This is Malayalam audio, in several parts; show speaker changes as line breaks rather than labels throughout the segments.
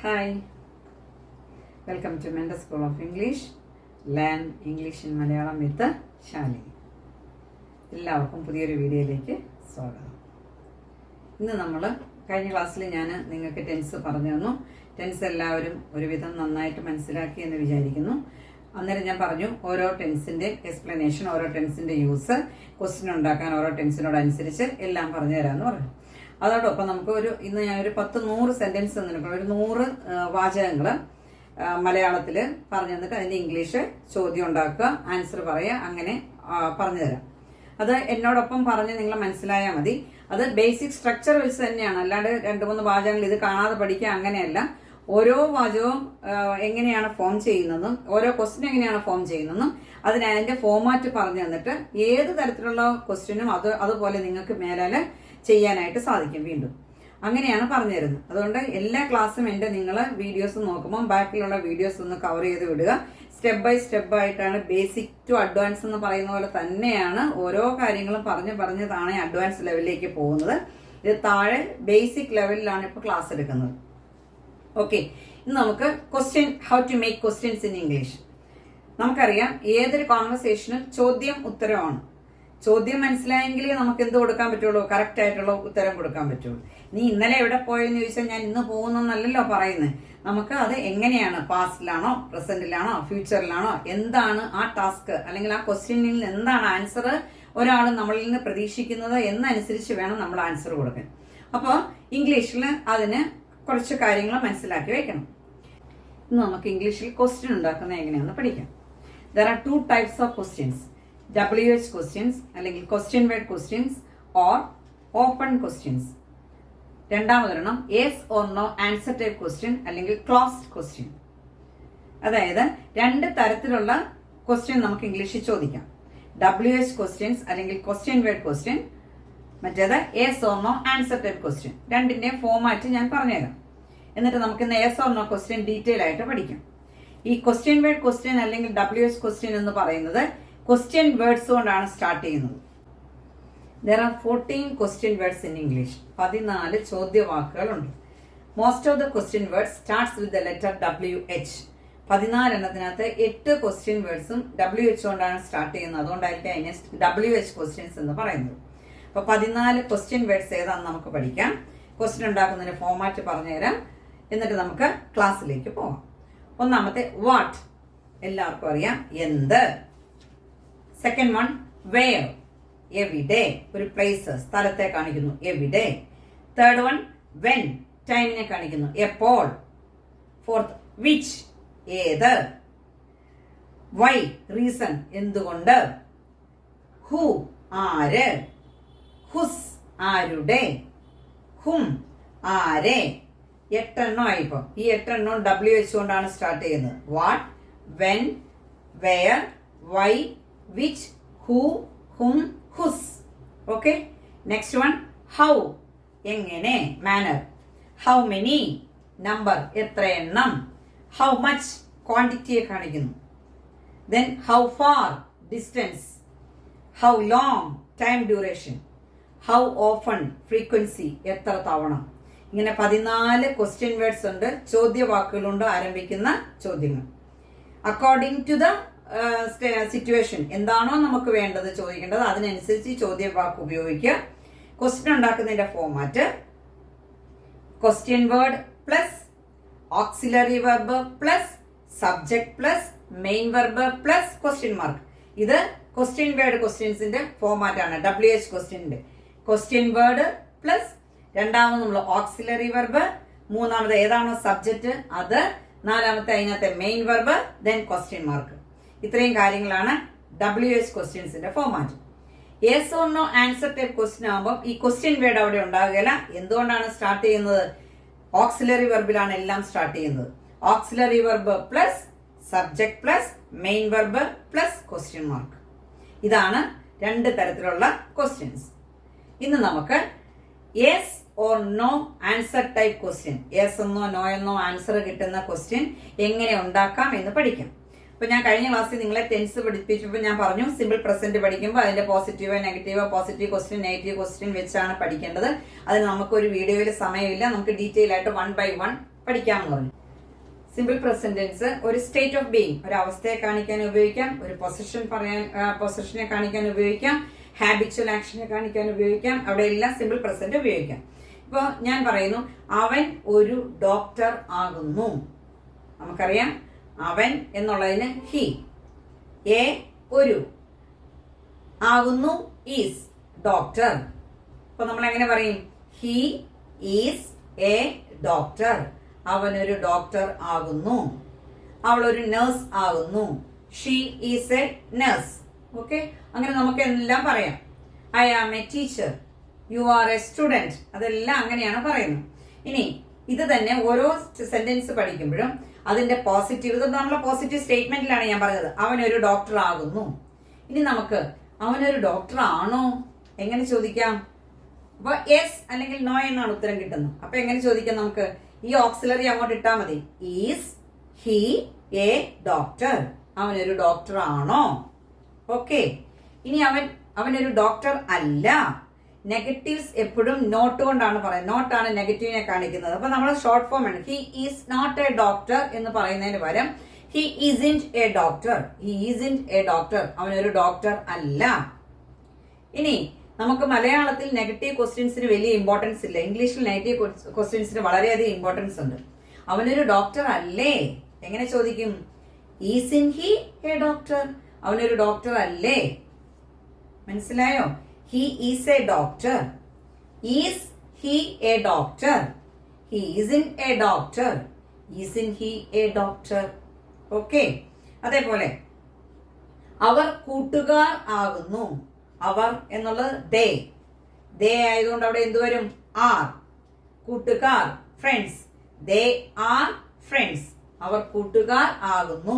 Hi, welcome to Mentor School of English. Learn English in Malayalam with Shali. എല്ലാവർക്കും പുതിയൊരു വീഡിയോയിലേക്ക് സ്വാഗതം. ഇന്ന് നമ്മൾ കഴിഞ്ഞ ക്ലാസ്സിൽ ഞാൻ നിങ്ങൾക്ക് ടെൻസ് പറഞ്ഞു തന്നു. ടെൻസ് എല്ലാവരും ഒരുവിധം നന്നായിട്ട് മനസ്സിലാക്കി എന്ന് വിചാരിക്കുന്നു. അന്നേരം ഞാൻ പറഞ്ഞു ഓരോ ടെൻസിന്റെ എക്സ്പ്ലനേഷൻ, ഓരോ ടെൻസിന്റെ യൂസ്, ക്വസ്റ്റ്യൻ ഉണ്ടാക്കാൻ ഓരോ ടെൻസിനോടനുസരിച്ച് എല്ലാം പറഞ്ഞു തരാമെന്ന് പറഞ്ഞു. അതോടൊപ്പം നമുക്ക് ഇന്ന് ഞാനൊരു 100 സെന്റൻസ് തന്നിട്ടുണ്ട്. ഒരു 100 വാചകങ്ങൾ മലയാളത്തിൽ പറഞ്ഞു തന്നിട്ട് അതിന്റെ ഇംഗ്ലീഷ് ചോദ്യം ഉണ്ടാക്കുക, ആൻസർ പറയുക, അങ്ങനെ പറഞ്ഞു തരാം. അത് എന്നോടൊപ്പം പറഞ്ഞ് നിങ്ങൾ മനസ്സിലായാൽ മതി. അത് ബേസിക് സ്ട്രക്ചർ വെച്ച് തന്നെയാണ്, അല്ലാണ്ട് 2-3 വാചകങ്ങൾ ഇത് കാണാതെ പഠിക്കുക അങ്ങനെയല്ല. ഓരോ വാചകവും എങ്ങനെയാണ് ഫോം ചെയ്യുന്നതും ഓരോ ക്വസ്റ്റ്യൻ എങ്ങനെയാണ് ഫോം ചെയ്യുന്നതും അതിന്റെ ഫോമാറ്റ് പറഞ്ഞു തന്നിട്ട് ഏത് തരത്തിലുള്ള ക്വസ്റ്റ്യനും അതുപോലെ നിങ്ങൾക്ക് മേലാല് ചെയ്യാനായിട്ട് സാധിക്കും. വീണ്ടും അങ്ങനെയാണ് പറഞ്ഞു തരുന്നത്. അതുകൊണ്ട് എല്ലാ ക്ലാസ്സും നിങ്ങൾ വീഡിയോസ് നോക്കുമ്പോൾ ബാക്കിലുള്ള വീഡിയോസ് ഒന്ന് കവർ ചെയ്ത് വിടുക. സ്റ്റെപ്പ് ബൈ സ്റ്റെപ്പ് ആയിട്ടാണ്, ബേസിക് ടു അഡ്വാൻസ് എന്ന് പറയുന്ന പോലെ തന്നെയാണ് ഓരോ കാര്യങ്ങളും പറഞ്ഞതാണ് അഡ്വാൻസ് ലെവലിലേക്ക് പോകുന്നത്. ഇത് താഴെ ബേസിക് ലെവലിലാണ് ഇപ്പോൾ ക്ലാസ് എടുക്കുന്നത്. ഓക്കെ, ഇന്ന് നമുക്ക് question, how to make questions in English. നമുക്കറിയാം ഏതൊരു കോൺവെർസേഷനും ചോദ്യം ഉത്തരമാണ്. ചോദ്യം മനസ്സിലായെങ്കിലേ നമുക്ക് എന്ത് കൊടുക്കാൻ പറ്റുള്ളൂ, കറക്റ്റ് ആയിട്ടുള്ള ഉത്തരം കൊടുക്കാൻ പറ്റുള്ളൂ. നീ ഇന്നലെ എവിടെ പോയെന്ന് ചോദിച്ചാൽ ഞാൻ ഇന്ന് പോകുന്നല്ലോ പറയുന്നത്. നമുക്ക് അത് എങ്ങനെയാണ്, പാസ്റ്റിലാണോ, പ്രസന്റിലാണോ, ഫ്യൂച്ചറിലാണോ, എന്താണ് ആ ടാസ്ക് അല്ലെങ്കിൽ ആ ക്വസ്റ്റ്യനിൽ നിന്ന് എന്താണ് ആൻസർ ഒരാൾ നമ്മളിൽ നിന്ന് പ്രതീക്ഷിക്കുന്നത് എന്നനുസരിച്ച് വേണം നമ്മൾ ആൻസർ കൊടുക്കാൻ. അപ്പോൾ ഇംഗ്ലീഷിൽ അതിന് കുറച്ച് കാര്യങ്ങൾ മനസ്സിലാക്കി വെക്കണം. ഇന്ന് നമുക്ക് ഇംഗ്ലീഷിൽ ക്വസ്റ്റ്യൻ ഉണ്ടാക്കുന്നത് എങ്ങനെയാണെന്ന് പഠിക്കാം. There are 2 types of questions. WH questions അല്ലെങ്കിൽ question word questions or open questions. രണ്ടാമതൊരെണ്ണം yes or no answer type question അല്ലെങ്കിൽ closed question. അതായത് 2 തരത്തിലുള്ള ക്വസ്റ്റ്യൻ നമുക്ക് ഇംഗ്ലീഷിൽ ചോദിക്കാം. WH questions അല്ലെങ്കിൽ question word question, മറ്റേത് yes or no answer type question. രണ്ടിന്റെ ഫോമാറ്റ് ഞാൻ പറഞ്ഞുതരാം. എന്നിട്ട് നമുക്ക് ഇന്ന് yes or no question detail ആയിട്ട് പഠിക്കാം. ഈ ക്വസ്റ്റ്യൻ വേർഡ് ക്വസ്റ്റ്യൻ അല്ലെങ്കിൽ WH ക്വസ്റ്റ്യൻ എന്ന് പറയുന്നത് ക്വസ്റ്റ്യൻ വേർഡ്സ് കൊണ്ടാണ് സ്റ്റാർട്ട് ചെയ്യുന്നത്. There are 14 question words in English. 14 ചോദ്യവാക്കുകളുണ്ട്. Most of the question words starts with the letter WH. 14 എണ്ണത്തിനകത്ത് 8 ക്വസ്റ്റ്യൻ വേർഡ്സും WH കൊണ്ടാണ് സ്റ്റാർട്ട് ചെയ്യുന്നത്. അതുകൊണ്ടായിരിക്കും അതിനെ WH ക്വസ്റ്റ്യൻസ് എന്ന് പറയുന്നത്. അപ്പൊ 14 ക്വസ്റ്റ്യൻ വേർഡ്സ് ഏതാണെന്ന് നമുക്ക് പഠിക്കാം. ക്വസ്റ്റ്യൻ ഉണ്ടാക്കുന്നതിന് ഫോമാറ്റ് പറഞ്ഞുതരാം. എന്നിട്ട് നമുക്ക് ക്ലാസ്സിലേക്ക് പോകാം. ഒന്നാമത്തെ വാട്ട്, എല്ലാവർക്കും അറിയാം, എന്ത്. സെക്കൻഡ് വൺ വേർ, എവിടെ, ഒരു പ്ലേസ്, സ്ഥലത്തെ കാണിക്കുന്നു, എവിടെ. തേർഡ് വൺ വെൻ, ടൈമിനെ കാണിക്കുന്നു, എപ്പോൾ. ഫോർത്ത് വിച്ച്, ഏത്. വൈ, റീസൺ, എന്തുകൊണ്ട്. ഹു, ആര്. ഹുസ്, ആരുടെ. ഹും, ആരെ. 8 എണ്ണമായി. ഇപ്പം ഈ 8 എണ്ണം WH കൊണ്ടാണ് സ്റ്റാർട്ട് ചെയ്യുന്നത്. What, when, where, why, which, who, whom, whose. Okay, next one how, എങ്ങനെ, മാനർ. ഹൗ മെനി, നമ്പർ, എത്ര എണ്ണം. ഹൗ മച്ച്, ക്വാണ്ടിറ്റിയെ കാണിക്കുന്നു. Then how far, distance. How long, time duration. How often, frequency, എത്ര തവണ. ഇങ്ങനെ 14 ക്വസ്റ്റ്യൻ വേർഡ്സ് ഉണ്ട്, ചോദ്യവാക്കുകളുണ്ട്, ആരംഭിക്കുന്ന ചോദ്യങ്ങൾ. അക്കോർഡിംഗ് ടു ദ സിറ്റുവേഷൻ, എന്താണോ നമുക്ക് വേണ്ടത് ചോദിക്കേണ്ടത് അതിനനുസരിച്ച് ചോദ്യവാക്ക് ഉപയോഗിക്കുക. ക്വസ്റ്റ്യൻ ഉണ്ടാക്കുന്നതിന്റെ format question word plus auxiliary verb plus subject plus main verb plus question mark. ഇത് ക്വസ്റ്റ്യൻ വേർഡ് ക്വസ്റ്റ്യൻസിന്റെ ഫോമാറ്റ് ആണ്. WH ക്വസ്റ്റ്യന്റെ ക്വസ്റ്റ്യൻ വേർഡ് പ്ലസ് രണ്ടാമത് നമ്മൾ ഓക്സിലറി വെർബ്, മൂന്നാമത് ഏതാണോ സബ്ജക്ട് അത്, നാലാമത്തെ അതിനകത്തെ main verb, then question mark. ഇത്രയും കാര്യങ്ങളാണ് WH ക്വസ്റ്റ്യൻസിന്റെ format. Yes or no answer type question ആകുമ്പോൾ ഈ ക്വസ്റ്റ്യൻ വേർഡ് അവിടെ ഉണ്ടാകുകയില്ല. എന്തുകൊണ്ടാണ് സ്റ്റാർട്ട് ചെയ്യുന്നത്? ഓക്സിലറി വെർബിലാണ് എല്ലാം സ്റ്റാർട്ട് ചെയ്യുന്നത്. Auxiliary verb plus subject plus main verb plus question mark. ഇതാണ് 2 തരത്തിലുള്ള ക്വസ്റ്റ്യൻസ്. ഇന്ന് നമുക്ക് yes or no answer type question, yes എന്നോ നോ എന്നോ ആൻസർ കിട്ടുന്ന ക്വസ്റ്റ്യൻ എങ്ങനെ ഉണ്ടാക്കാം എന്ന് പഠിക്കാം. അപ്പൊ ഞാൻ കഴിഞ്ഞ ക്ലാസ്സിൽ നിങ്ങളെ ടെൻസ് പഠിപ്പിച്ചപ്പോൾ ഞാൻ പറഞ്ഞു സിമ്പിൾ പ്രസന്റ് പഠിക്കുമ്പോൾ അതിന്റെ positive negative, positive question negative question വെച്ചാണ് പഠിക്കേണ്ടത്. അതിന് നമുക്കൊരു വീഡിയോയിൽ സമയമില്ല. നമുക്ക് ഡീറ്റെയിൽ ആയിട്ട് 1 by 1 പഠിക്കാമെന്ന് പറഞ്ഞു. സിമ്പിൾ പ്രസന്റ് ടെൻസ് ഒരു സ്റ്റേറ്റ് ഓഫ് ബീയിങ്, ഒരു അവസ്ഥയെ കാണിക്കാൻ ഉപയോഗിക്കാം, ഒരു പൊസിഷനെ കാണിക്കാൻ ഉപയോഗിക്കാം, ഹാബിച്വൽ ആക്ഷനെ കാണിക്കാൻ ഉപയോഗിക്കാം. അവിടെ എല്ലാം സിമ്പിൾ പ്രസന്റ് ഉപയോഗിക്കാം. ഇപ്പൊ ഞാൻ പറയുന്നു അവൻ ഒരു ഡോക്ടർ ആകുന്നു. നമുക്കറിയാം അവൻ എന്നുള്ളതിന് ഹി, എ ഒരു, ആകുന്നു ഈസ്, ഡോക്ടർ. അപ്പൊ നമ്മൾ എങ്ങനെ പറയും? He is a doctor. അവനൊരു ഡോക്ടർ ആകുന്നു. അവൾ ഒരു നഴ്സ് ആകുന്നു. She is a nurse. Okay, അങ്ങനെ നമുക്ക് എല്ലാം പറയാം. I am a teacher, you are a student, അതെല്ലാം അങ്ങനെയാണ് പറയുന്നത്. ഇനി ഇത് തന്നെ ഓരോ സെന്റൻസ് പഠിക്കുമ്പോഴും അതിന്റെ പോസിറ്റീവ്, ഇത് നമ്മളെ പോസിറ്റീവ് സ്റ്റേറ്റ്മെന്റിലാണ് ഞാൻ പറഞ്ഞത്. അവനൊരു ഡോക്ടർ ആകുന്നു. ഇനി നമുക്ക് അവനൊരു ഡോക്ടർ ആണോ എങ്ങനെ ചോദിക്കാം? അപ്പൊ യെസ് അല്ലെങ്കിൽ നോ എന്നാണ് ഉത്തരം കിട്ടുന്നത്. അപ്പൊ എങ്ങനെ ചോദിക്കാം? നമുക്ക് ഈ ഓക്സിലറി അങ്ങോട്ട് ഇട്ടാൽ മതി. Is he A doctor? അവനൊരു ഡോക്ടർ ആണോ? ഓക്കെ. ഇനി അവനൊരു ഡോക്ടർ അല്ല. നെഗറ്റീവ്സ് എപ്പോഴും നോട്ട് കൊണ്ടാണ് പറയുന്നത്. നോട്ടാണ് നെഗറ്റീവിനെ കാണിക്കുന്നത്. അപ്പൊ നമ്മൾ ഷോർട്ട് ഫോം ആണ്. He is not a doctor എന്ന് പറയുന്നതിന് പകരം he isn't a doctor. He isn't a doctor. അവനൊരു ഡോക്ടർ അല്ല. ഇനി നമുക്ക് മലയാളത്തിൽ നെഗറ്റീവ് ക്വസ്റ്റ്യൻസിന് വലിയ ഇമ്പോർട്ടൻസ് ഇല്ല. ഇംഗ്ലീഷിൽ നെഗറ്റീവ് ക്വസ്റ്റ്യൻസിന് വളരെയധികം ഇമ്പോർട്ടൻസ് ഉണ്ട്. അവനൊരു ഡോക്ടർ അല്ലേ എങ്ങനെ ചോദിക്കും? Is in he A doctor? അവനൊരു ഡോക്ടർ അല്ലേ? മനസ്സിലായോ? He is a doctor. Is he A doctor? He is in A doctor. Is in he A doctor? Okay. അതേപോലെ അവർ കൂട്ടുകാർ ആകുന്നു. അവർ എന്നുള്ളത് ദേ ആയതുകൊണ്ട് അവിടെ എന്ത് വരും? ആർ. കൂട്ടുകാർ, ഫ്രണ്ട്സ്. They are friends. അവർ കൂട്ടുകാർ ആകുന്നു.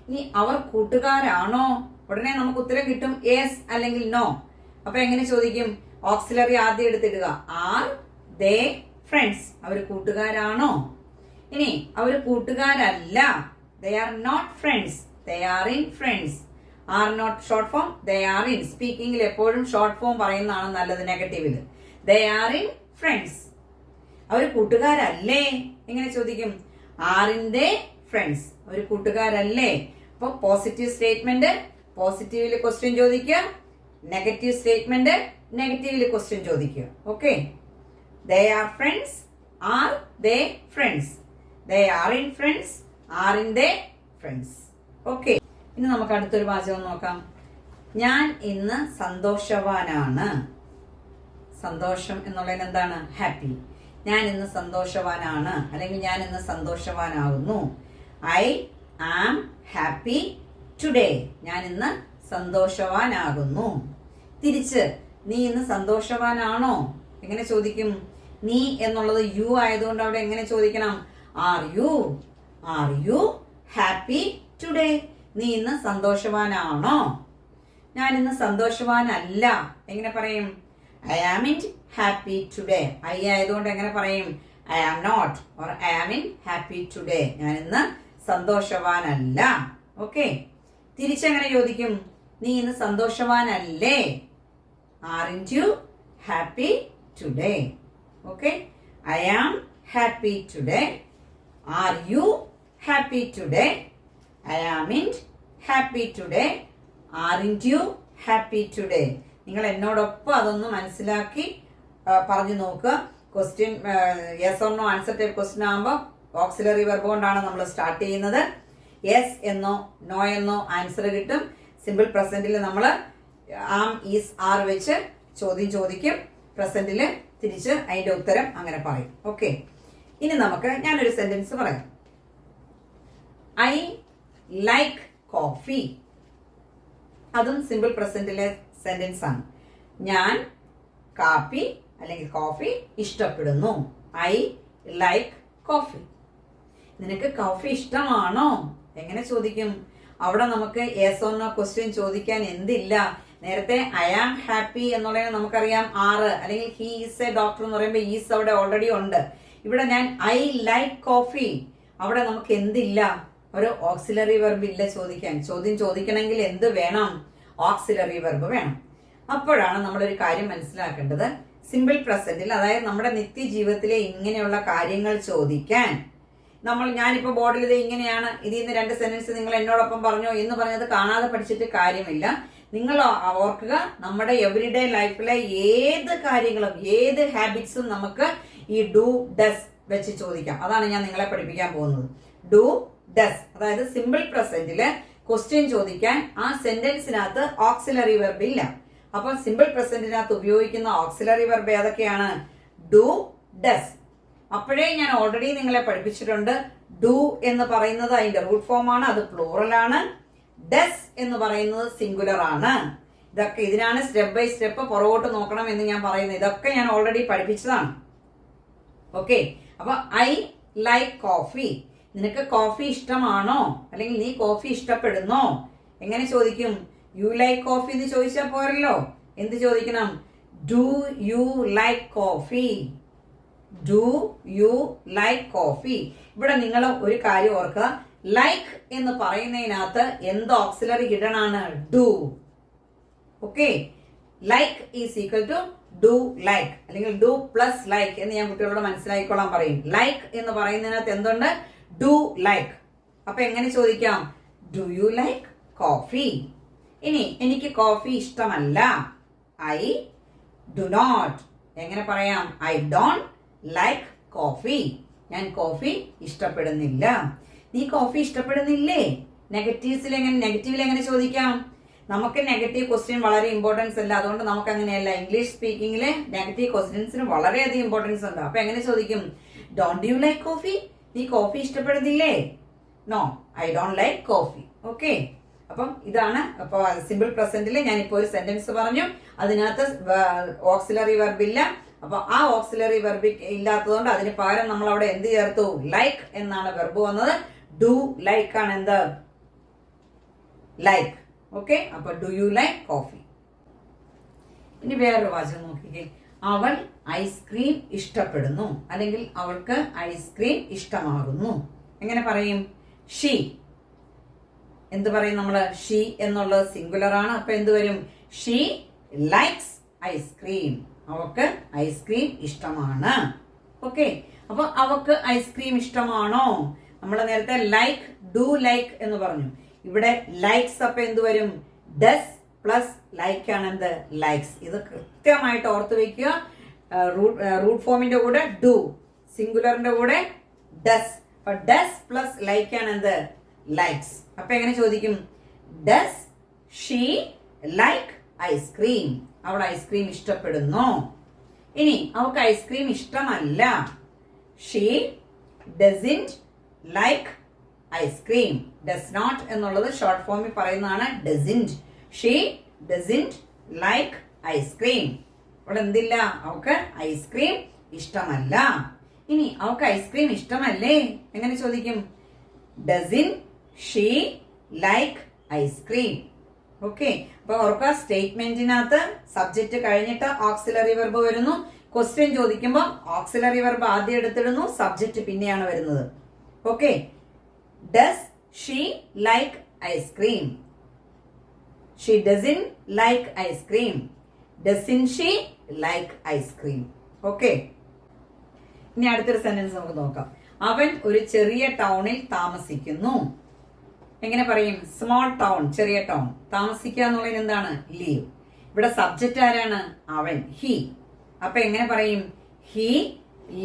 ഇനി അവർ കൂട്ടുകാരാണോ? ഉടനെ നമുക്ക് ഉത്തരം കിട്ടും യെസ് അല്ലെങ്കിൽ നോ. അപ്പൊ എങ്ങനെ ചോദിക്കും? ഓക്സിലറി ആദ്യം എടുത്തിടുക. R they friends? അവർ കൂട്ടുകാരാണോ? ഇനി അവർ കൂട്ടുകാരല്ല. They are not friends. They aren't friends. Are not short form. They aren't. സ്പീക്കിംഗിൽ എപ്പോഴും ഷോർട്ട് ഫോം പറയുന്നതാണ് നല്ലത്. നെഗറ്റീവില് ദേ ആർ ഇൻ ഫ്രണ്ട്സ്. അവർ കൂട്ടുകാരല്ലേ എങ്ങനെ ചോദിക്കും? Aren't they friends? അവർ കൂട്ടുകാരല്ലേ? അപ്പൊ പോസിറ്റീവ് സ്റ്റേറ്റ്മെന്റ് പോസിറ്റീവില് ക്വസ്റ്റ്യൻ ചോദിക്കുക. നെഗറ്റീവ് സ്റ്റേറ്റ്മെന്റ് നെഗറ്റീവില് ക്വസ്റ്റ്യൻ ചോദിക്കുക. Okay. They are friends. Are they friends? They aren't friends. Aren't they friends? Okay. ഇനി നമുക്ക് അടുത്തൊരു വാചകം നോക്കാം. ഞാൻ ഇന്ന് സന്തോഷവാനാണ്. സന്തോഷം എന്നുള്ളതിന് എന്താണ്? ഹാപ്പി. ഞാൻ ഇന്ന് സന്തോഷവാനാണ് അല്ലെങ്കിൽ ഞാൻ ഇന്ന് സന്തോഷവാനാകുന്നു. I am happy today. ഞാൻ ഇന്ന് സന്തോഷവാനാകുന്നു. തിരിച്ച് നീ ഇന്ന് സന്തോഷവാനാണോ എങ്ങനെ ചോദിക്കും? നീ എന്നുള്ളത് യു ആയതുകൊണ്ട് അവിടെ എങ്ങനെ ചോദിക്കണം? Are you happy today? നീ ഇന്ന് സന്തോഷവാനാണോ? ഞാൻ ഇന്ന് സന്തോഷവാനല്ല എങ്ങനെ പറയും? I amn't happy today. I ആയതുകൊണ്ട് എങ്ങനെ പറയും? I am not or I amn't happy today. ഞാൻ ഇന്ന് സന്തോഷവാനല്ല. ഓക്കെ. തിരിച്ചെങ്ങനെ ചോദിക്കും? നീ ഇന്ന് സന്തോഷവാനല്ലേ? Aren't you happy today? Okay. I am happy today. Are you happy today? I amn't happy today. Aren't you happy today? നിങ്ങൾ എന്നോടൊപ്പം അതൊന്ന് മനസ്സിലാക്കി പറഞ്ഞു നോക്കുക. Question yes or no answer type question ആകുമ്പോൾ ഓക്സിലറി വെർബ് കൊണ്ടാണ് നമ്മൾ സ്റ്റാർട്ട് ചെയ്യുന്നത്. യെസ് എന്നോ നോ എന്നോ ആൻസർ കിട്ടും. സിമ്പിൾ പ്രസന്റിൽ നമ്മൾ ആം ഈസ് ആർ വെച്ച് ചോദ്യം ചോദിക്കും. പ്രസന്റിൽ തിരിച്ച് അതിന്റെ ഉത്തരം അങ്ങനെ പറയും. ഓക്കെ. ഇനി നമുക്ക് ഞാനൊരു സെന്റൻസ് പറയാം. I like coffee. അതും സിമ്പിൾ പ്രസന്റിലെ സെന്റൻസ് ആണ്. ഞാൻ കാപ്പി അല്ലെങ്കിൽ കോഫി ഇഷ്ടപ്പെടുന്നു. I like coffee. നിനക്ക് കോഫി ഇഷ്ടമാണോ എങ്ങനെ ചോദിക്കും? അവിടെ നമുക്ക് യെസ് ഓർ നോ ക്വസ്റ്റ്യൻ ചോദിക്കാൻ എന്തില്ല. നേരത്തെ ഐ ആം ഹാപ്പി എന്നുള്ളത് നമുക്കറിയാം ആറ്, അല്ലെങ്കിൽ ഹി ഈസ് എ ഡോക്ടർ എന്ന് പറയുമ്പോൾ ഈസ് അവിടെ ഓൾറെഡി ഉണ്ട്. ഇവിടെ ഞാൻ ഐ ലൈക്ക് കോഫി, അവിടെ നമുക്ക് എന്തില്ല? ഒരു ഓക്സിലറി വെർബ് ഇല്ല ചോദിക്കാൻ. ചോദ്യം ചോദിക്കണമെങ്കിൽ എന്ത് വേണം? ഓക്സിലറി വെർബ് വേണം. അപ്പോഴാണ് നമ്മളൊരു കാര്യം മനസ്സിലാക്കേണ്ടത്. സിമ്പിൾ പ്രസന്റിൽ, അതായത് നമ്മുടെ നിത്യജീവിതത്തിലെ ഇങ്ങനെയുള്ള കാര്യങ്ങൾ ചോദിക്കാൻ ഞാനിപ്പോ ബോർഡിൽ ഇത് ഇങ്ങനെയാണ്, ഇതിൽ നിന്ന് 2 സെന്റൻസ് നിങ്ങൾ എന്നോടൊപ്പം പറഞ്ഞോ എന്ന് പറഞ്ഞത് കാണാതെ പഠിച്ചിട്ട് കാര്യമില്ല. നിങ്ങൾ ഓർക്കുക, നമ്മുടെ എവറിഡേ ലൈഫിലെ ഏത് കാര്യങ്ങളും ഏത് ഹാബിറ്റ്സും നമുക്ക് ഈ ഡു ഡസ് വെച്ച് ചോദിക്കാം. അതാണ് ഞാൻ നിങ്ങളെ പഠിപ്പിക്കാൻ പോകുന്നത്. ഡു ഡസ്, അതായത് സിമ്പിൾ പ്രസന്റില് ക്വസ്റ്റ്യൻ ചോദിക്കാൻ ആ സെന്റൻസിനകത്ത് ഓക്സിലറി വെർബ് ഇല്ല. അപ്പൊ സിമ്പിൾ പ്രസന്റിനകത്ത് ഉപയോഗിക്കുന്ന ഓക്സിലറി വെർബ് ഏതൊക്കെയാണ്? Do does. അപ്പോഴേ ഞാൻ ഓൾറെഡി നിങ്ങളെ പഠിപ്പിച്ചിട്ടുണ്ട്. ഡു എന്ന് പറയുന്നത് അതിന്റെ റൂട്ട് ഫോം ആണ്, അത് പ്ലൂറൽ ആണ്. ഡസ് എന്ന് പറയുന്നത് സിംഗുലർ ആണ്. ഇതിനാണ് സ്റ്റെപ്പ് ബൈ സ്റ്റെപ്പ് പുറകോട്ട് നോക്കണം എന്ന് ഞാൻ പറയുന്നത്. ഇതൊക്കെ ഞാൻ ഓൾറെഡി പഠിപ്പിച്ചതാണ്. ഓക്കെ, അപ്പൊ ഐ ലൈക്ക് കോഫി. നിനക്ക് കോഫി ഇഷ്ടമാണോ, അല്ലെങ്കിൽ നീ കോഫി ഇഷ്ടപ്പെടുന്നോ? എങ്ങനെ ചോദിക്കും? യു ലൈക്ക് കോഫി എന്ന് ചോദിച്ചാൽ പോരല്ലോ. എന്ത് ചോദിക്കണം? Do you like coffee? Do you like coffee? ഇവിടെ നിങ്ങൾ ഒരു കാര്യം ഓർക്കുക, ലൈക്ക് എന്ന് പറയുന്നതിനകത്ത് എന്ത് ഓക്സിലറി ഹിഡൻ ആണ്? Do. Okay, like is equal to do like, അല്ലെങ്കിൽ ഡു പ്ലസ് ലൈക്ക് എന്ന് ഞാൻ കുട്ടികളോട് മനസ്സിലാക്കിക്കോളാൻ പറയും. ലൈക്ക് എന്ന് പറയുന്നതിനകത്ത് എന്തുണ്ട്? Do like. അപ്പൊ എങ്ങനെ ചോദിക്കാം? Do you like coffee? ഇനി എനിക്ക് കോഫി ഇഷ്ടമല്ല. I do not. എങ്ങനെ പറയാം? I don't like coffee. ഞാൻ കോഫി ഇഷ്ടപ്പെടുന്നില്ല. നീ കോഫി ഇഷ്ടപ്പെടുന്നില്ലേ? നെഗറ്റീവിൽ എങ്ങനെ ചോദിക്കാം? നമുക്ക് നെഗറ്റീവ് ക്വസ്റ്റ്യൻ വളരെ ഇമ്പോർട്ടൻസ് അല്ല, അതുകൊണ്ട് നമുക്ക് അങ്ങനെയല്ല. ഇംഗ്ലീഷ് സ്പീക്കിംഗില് നെഗറ്റീവ് ക്വസ്റ്റ്യൻസിന് വളരെയധികം ഇമ്പോർട്ടൻസ് ഉണ്ട്. അപ്പൊ എങ്ങനെ ചോദിക്കും? Don't you like coffee? നീ കോഫി ഇഷ്ടപ്പെടുന്നില്ലേ? No, I don't like coffee. Okay, അപ്പം ഇതാണ്. അപ്പൊ സിമ്പിൾ പ്രസന്റിൽ ഞാനിപ്പോ ഒരു സെന്റൻസ് പറഞ്ഞു, അതിനകത്ത് ഓക്സിലറി വെർബ് ഇല്ല. അപ്പൊ ആ ഓക്സിലറി വെർബ് ഇല്ലാത്തതുകൊണ്ട് അതിന് പകരം നമ്മൾ അവിടെ എന്ത് ചേർത്തു? ലൈക്ക് എന്നാണ് വെർബ് വന്നത്. ഡു ലൈക്ക് ആണ് എന്ത്? ലൈക്ക്. ഓക്കെ, അപ്പൊ ഡു യു ലൈക്ക് കോഫി? ഇനി വേറൊരു വാചകം നോക്കിക്കേ. അവൾ ഐസ്ക്രീം ഇഷ്ടപ്പെടുന്നു, അല്ലെങ്കിൽ അവൾക്ക് ഐസ്ക്രീം ഇഷ്ടമാകുന്നു. എങ്ങനെ പറയും? ഷീ. എന്ത് പറയും നമ്മള്? ഷീ എന്നുള്ളത് സിംഗുലർ ആണ്. അപ്പൊ എന്ത് വരും? She likes ice cream. അവക്ക് ഐസ്ക്രീം ഇഷ്ടമാണ്. ഓക്കെ, അപ്പൊ അവക്ക് ഐസ്ക്രീം ഇഷ്ടമാണോ? നമ്മൾ നേരത്തെ ലൈക്ക്, ഡു ലൈക്ക് എന്ന് പറഞ്ഞു. ഇവിടെ ലൈക്സ് അപ്പൊ എന്ത് വരും? ഡസ് പ്ലസ് ലൈക്ക് ആണ് എന്ത്? ലൈക്സ്. ഇത് കൃത്യമായിട്ട് ഓർത്ത് വെക്കുക. റൂട്ട് ഫോമിന്റെ കൂടെ ഡു, സിംഗുലറിന്റെ കൂടെ ഡസ്. അപ്പൊ ഡസ് പ്ലസ് ലൈക്ക് ആണ് എന്ത്? ലൈക്സ്. അപ്പൊ എങ്ങനെ ചോദിക്കും? Does she like ice cream? അവൾ ഐസ്ക്രീം ഇഷ്ടപ്പെടുന്നു. ഇനി അവൾക്ക് ഐസ്ക്രീം ഇഷ്ടമല്ല. She doesn't like ice cream. Does not എന്നുള്ളത് ഷോർട്ട് ഫോമിൽ പറയുന്നതാണ് doesn't. She doesn't like ice cream. അവിടെ എന്തില്ല? അവൾക്ക് ഐസ്ക്രീം ഇഷ്ടമല്ല. ഇനി അവൾക്ക് ഐസ്ക്രീം ഇഷ്ടമല്ലേ? എങ്ങനെ ചോദിക്കും? Doesn't she like ice cream? Okay, അപ്പൊ ഓർക്കുക, സ്റ്റേറ്റ്മെന്റിനകത്ത് സബ്ജക്ട് കഴിഞ്ഞിട്ട് ഓക്സിലറി വെർബ് വരുന്നു. ക്വസ്റ്റ്യൻ ചോദിക്കുമ്പോൾ ഓക്സിലറി വെർബ് ആദ്യം എടുത്തിടുന്നു, സബ്ജക്ട് പിന്നെയാണ് വരുന്നത്. Okay, does she like ice cream? She doesn't like ice cream. Doesn't she like ice cream? Okay, ഇനി അടുത്തൊരു സെന്റൻസ് നമുക്ക് നോക്കാം. അവൻ ഒരു ചെറിയ ടൗണിൽ താമസിക്കുന്നു. എങ്ങനെ പറയും? സ്മോൾ ടൗൺ, ചെറിയ ടൗൺ. താമസിക്കുക എന്നുള്ളതിന് എന്താണ്? ലീവ്. ഇവിടെ സബ്ജക്റ്റ് ആരാണ്? അവൻ, ഹി. അപ്പൊ എങ്ങനെ പറയും? He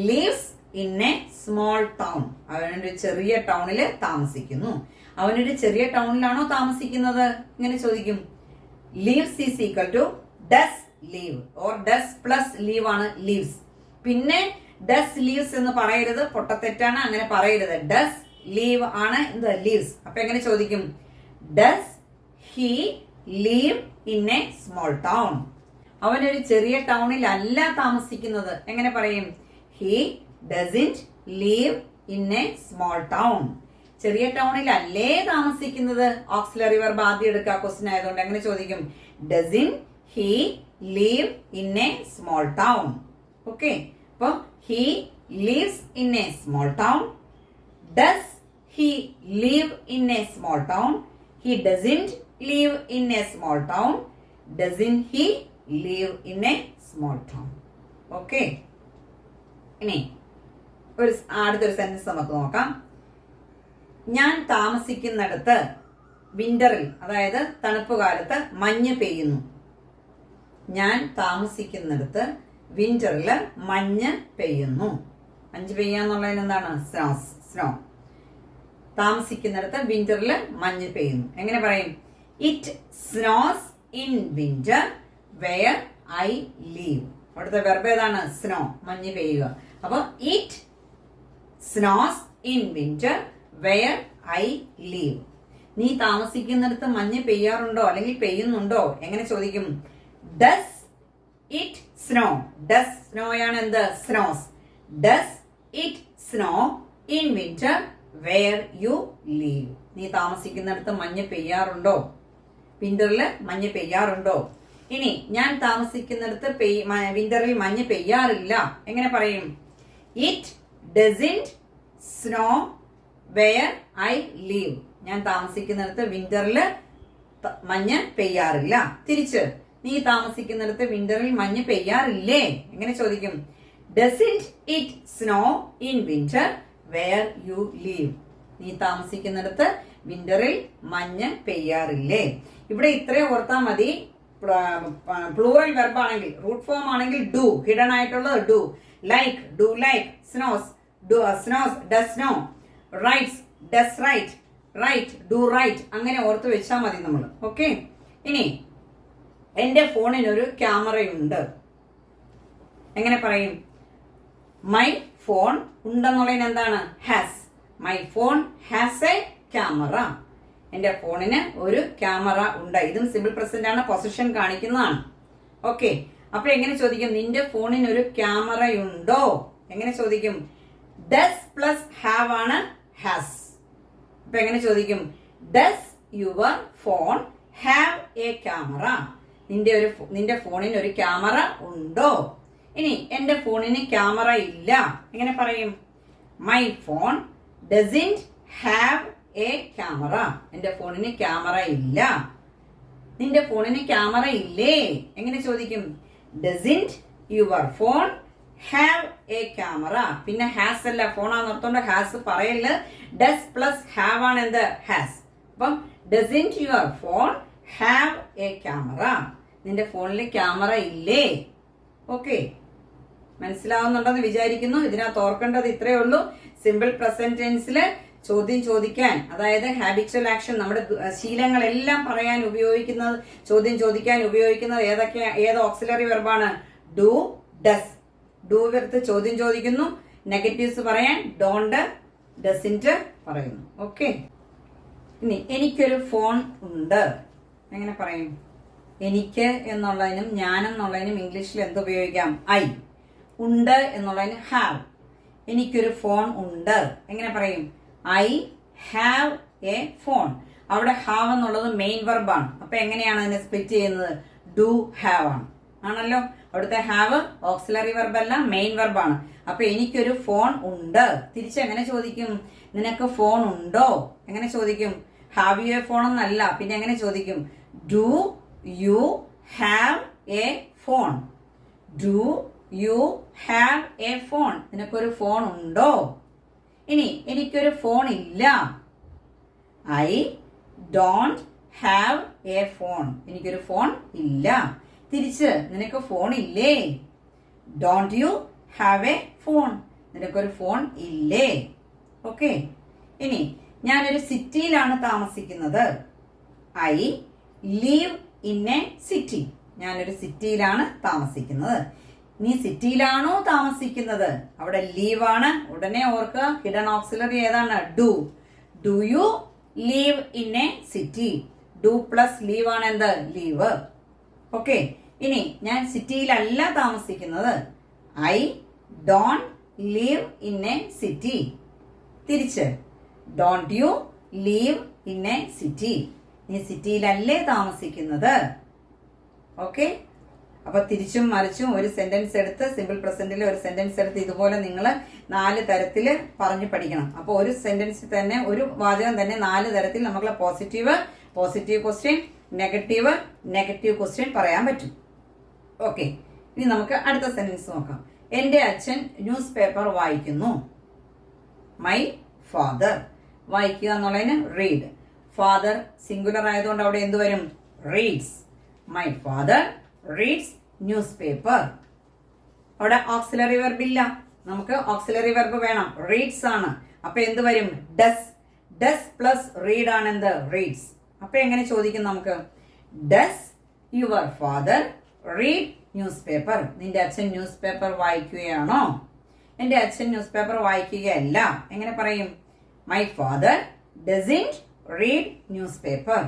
lives in a small town. അവനൊരു ചെറിയ ടൗണില് താമസിക്കുന്നു. അവനൊരു ചെറിയ ടൗണിലാണോ താമസിക്കുന്നത്? ഇങ്ങനെ ചോദിക്കും. Lives is equal to does live, or does plus live ആണ് ലീവ്സ്. പിന്നെ ഡസ് ലീവ്സ് എന്ന് പറയരുത്, പൊട്ടത്തെറ്റാണ്, അങ്ങനെ പറയരുത്. ഡസ് ലീവ് ആണ് എന്ത്? ലീവ്സ്. അപ്പൊ എങ്ങനെ ചോദിക്കും? Does he live in a small town? അവനൊരു ചെറിയ ടൗണിൽ അല്ല താമസിക്കുന്നത്. എങ്ങനെ പറയും? He doesn't leave in a small town. ചെറിയ ടൗണിൽ അല്ലേ താമസിക്കുന്നത്? ഓക്സിലറി വെർബ് ആദ്യം എടുക്കുക, ക്വസ്റ്റ്യൻ ആയതുകൊണ്ട്. എങ്ങനെ ചോദിക്കും? Doesn't he live in a small town? Okay, അപ്പൊ he lives in a small town. Does he live in a small town? He doesn't live in a small town. Doesn't he live in a small town? Okay. ഇനി അടുത്തൊരു സെന്റൻസ് നമുക്ക് നോക്കാം. ഞാൻ താമസിക്കുന്നിടത്ത് വിന്ററിൽ, അതായത് തണുപ്പ് കാലത്ത് മഞ്ഞ് പെയ്യുന്നു. ഞാൻ താമസിക്കുന്നിടത്ത് വിന്ററിൽ മഞ്ഞ് പെയ്യുന്നു. മഞ്ഞ് പെയ്യാന്നുള്ളതിന് എന്താണ്? സ്നോ. താമസിക്കുന്നിടത്ത് വിന്ററിൽ മഞ്ഞ് പെയ്യുന്നു. എങ്ങനെ പറയും? It snows in winter where I live. അവിടുത്തെ വെർബ് ഏതാണ്? സ്നോ, മഞ്ഞ് പെയ്യുക. അപ്പൊ it snows in winter where I live. നീ താമസിക്കുന്നിടത്ത് മഞ്ഞ് പെയ്യാറുണ്ടോ അല്ലെങ്കിൽ പെയ്യുന്നുണ്ടോ? എങ്ങനെ ചോദിക്കും? Does it snow. ഡസ് സ്നോയാണ് എന്ത്? Snows. Does it snow in winter where you live. നീ താമസിക്കുന്നിടത്ത് മഞ്ഞ് പെയ്യാറുണ്ടോ? വിന്ററിൽ മഞ്ഞ് പെയ്യാറുണ്ടോ? ഇനി ഞാൻ താമസിക്കുന്നിടത്ത് വിന്ററിൽ മഞ്ഞ് പെയ്യാറില്ല. എങ്ങനെ പറയും? It doesn't snow wear I leave. ഞാൻ താമസിക്കുന്നിടത്ത് വിന്ററിൽ മഞ്ഞ് പെയ്യാറില്ല. തിരിച്ച്, നീ താമസിക്കുന്നിടത്ത് വിന്ററിൽ മഞ്ഞ് പെയ്യാറില്ലേ? എങ്ങനെ ചോദിക്കും? Doesn't it snow in winter where you live. നീ താമസിക്കുന്നിടത്ത് വിന്ററിൽ മഞ്ഞ് പെയ്യാറില്ലേ? ഇവിടെ ഇത്രയും ഓർത്താൽ മതി. പ്ലൂറൽ വെർബ് ആണെങ്കിൽ, റൂട്ട് ഫോം ആണെങ്കിൽ ഡു, ഹിഡൻ ആയിട്ടുള്ളത് do. Like, do like. Snows, snows does snow. Writes, does write. Write, do write. അങ്ങനെ ഓർത്ത് വെച്ചാൽ മതി നമ്മൾ. ഓക്കെ. ഇനി എന്റെ ഫോണിനൊരു ക്യാമറയുണ്ട്. എങ്ങനെ പറയും? മൈ ഫോൺ ഉണ്ടെന്നുള്ളതിന് എന്താണ്? Has. My phone has A camera. എന്റെ ഫോണിന് ഒരു ക്യാമറ ഉണ്ട്. ഇതും സിമ്പിൾ പ്രസന്റ് ആണ്, പൊസിഷൻ കാണിക്കുന്നതാണ്. ഓക്കെ. അപ്പൊ എങ്ങനെ ചോദിക്കും? നിന്റെ ഫോണിന് ഒരു ക്യാമറയുണ്ടോ? എങ്ങനെ ചോദിക്കും? ഡസ് പ്ലസ് ഹാവ് ആണ് ഹാസ്. അപ്പൊ എങ്ങനെ ചോദിക്കും? Does your phone have A camera. നിന്റെ ഫോണിന് ഒരു ക്യാമറ ഉണ്ടോ? ഇനി എന്റെ ഫോണിന് ക്യാമറ ഇല്ല. എങ്ങനെ പറയും? My phone doesn't have A camera. എന്റെ ഫോണിന് ക്യാമറ ഇല്ല. നിന്റെ ഫോണിന് ക്യാമറ ഇല്ലേ? എങ്ങനെ ചോദിക്കും? Doesn't your phone have A camera. പിന്നെ ഹാസ് അല്ല, ഫോണാന്ന് ഓർത്തോണ്ട് ഹാസ് പറയല്ല. ഡസ് പ്ലസ് ഹാവ് ആണ് എന്ത്? ഹാസ്. അപ്പം doesn't your phone have A camera. നിന്റെ ഫോണിൽ ക്യാമറ ഇല്ലേ? ഓക്കെ, മനസ്സിലാവുന്നുണ്ടെന്ന് വിചാരിക്കുന്നു. ഇതിനകത്ത് ഓർക്കേണ്ടത് ഇത്രയേ ഉള്ളൂ. സിമ്പിൾ പ്രസന്റ് ടെൻസില് ചോദ്യം ചോദിക്കാൻ, അതായത് ഹാബിച്വൽ ആക്ഷൻ, നമ്മുടെ ശീലങ്ങളെല്ലാം പറയാൻ ഉപയോഗിക്കുന്നത്, ചോദ്യം ചോദിക്കാൻ ഉപയോഗിക്കുന്നത് ഏത് ഓക്സിലറി വെർബാണ്? Do, does. ഡു വെർത്ത് ചോദ്യം ചോദിക്കുന്നു. നെഗറ്റീവ്സ് പറയാൻ ഡോണ്ട്, ഡസിന്റ് പറയുന്നു. ഓക്കെ. ഇനി എനിക്കൊരു ഫോൺ ഉണ്ട്. എങ്ങനെ പറയും? എനിക്ക് എന്നുള്ളതിനും ഞാൻ എന്നുള്ളതിനും ഇംഗ്ലീഷിൽ എന്ത് ഉപയോഗിക്കാം? ഐ. ഉണ്ട് എന്നുള്ളതിന് ഹാവ്. എനിക്കൊരു ഫോൺ ഉണ്ട്. എങ്ങനെ പറയും? I have A phone. അവിടെ ഹാവ് എന്നുള്ളത് മെയിൻ വെർബാണ്. അപ്പൊ എങ്ങനെയാണ് അതിനെ സ്പ്ലിറ്റ് ചെയ്യുന്നത്? ഡു ഹാവ് ആണ്. ആണല്ലോ. അവിടുത്തെ ഹാവ് ഓക്സിലറി വെർബ് അല്ല, മെയിൻ വെർബാണ്. അപ്പൊ എനിക്കൊരു ഫോൺ ഉണ്ട്. തിരിച്ചെങ്ങനെ ചോദിക്കും? നിനക്ക് ഫോൺ ഉണ്ടോ? എങ്ങനെ ചോദിക്കും? ഹാവ് യു എ ഫോൺ എന്നല്ല. പിന്നെ എങ്ങനെ ചോദിക്കും? Do you have A phone. Do you have A phone. നിനക്കൊരു ഫോൺ ഉണ്ടോ? ഇനി എനിക്കൊരു ഫോൺ ഇല്ല. I don't have A phone. എനിക്കൊരു ഫോൺ ഇല്ല. തിരിച്ച്, നിനക്ക് ഫോൺ ഇല്ലേ? Don't you have A phone. നിനക്കൊരു ഫോൺ ഇല്ലേ? ഓക്കെ. ഇനി ഞാനൊരു സിറ്റിയിലാണ് താമസിക്കുന്നത്. I leave in a city. ഞാനൊരു സിറ്റിയിലാണ് താമസിക്കുന്നത്. നീ സിറ്റിയിലാണോ താമസിക്കുന്നത്? അവിടെ ലീവ് ആണ്. ഉടനെ ഓർക്കുക, ഹിഡൻ ഓക്സിലറി ഏതാണ്? Do. Do you live in a city. Do plus live ആണ് എന്ത്? ലീവ്. ഓക്കെ. ഇനി ഞാൻ സിറ്റിയിലല്ല താമസിക്കുന്നത്. I don't live in a city. തിരിച്ച്, don't you live in a city. നീ സിറ്റിയിലല്ലേ താമസിക്കുന്നത്. ഓക്കെ. അപ്പൊ തിരിച്ചും മറിച്ചും ഒരു സെന്റൻസ് എടുത്ത്, സിമ്പിൾ പ്രസന്റിലെ ഒരു സെന്റൻസ് എടുത്ത് ഇതുപോലെ നിങ്ങൾ 4 തരത്തില് പറഞ്ഞു പഠിക്കണം. അപ്പൊ ഒരു സെന്റൻസിൽ തന്നെ, ഒരു വാചകം തന്നെ 4 തരത്തിൽ നമുക്ക് positive, positive question, negative, negative question പറയാൻ പറ്റും. ഓക്കെ. ഇനി നമുക്ക് അടുത്ത സെന്റൻസ് നോക്കാം. എന്റെ അച്ഛൻ ന്യൂസ് പേപ്പർ വായിക്കുന്നു. മൈ ഫാദർ വായിക്കുക എന്നുള്ളതിന് റീഡ്. ഫാദർ സിംഗുലർ ആയതുകൊണ്ട് അവിടെ എന്ത് വരും? Reads. My father reads news paper. അവിടെ ഓക്സിലറി വെർബ് ഇല്ല, നമുക്ക് ഓക്സിലറി വെർബ് വേണം. റീഡ്സ് ആണ്. അപ്പൊ എന്ത് വരും? ഡസ്. ഡസ് പ്ലസ് റീഡ് ആണ് എന്ത്? റീഡ്സ്. അപ്പൊ എങ്ങനെ ചോദിക്കും നമുക്ക്? Does your father read newspaper? നിന്റെ അച്ഛൻ ന്യൂസ് പേപ്പർ വായിക്കുകയാണോ? എന്റെ അച്ഛൻ ന്യൂസ് പേപ്പർ വായിക്കുകയല്ല. എങ്ങനെ പറയും? My father doesn't read newspaper.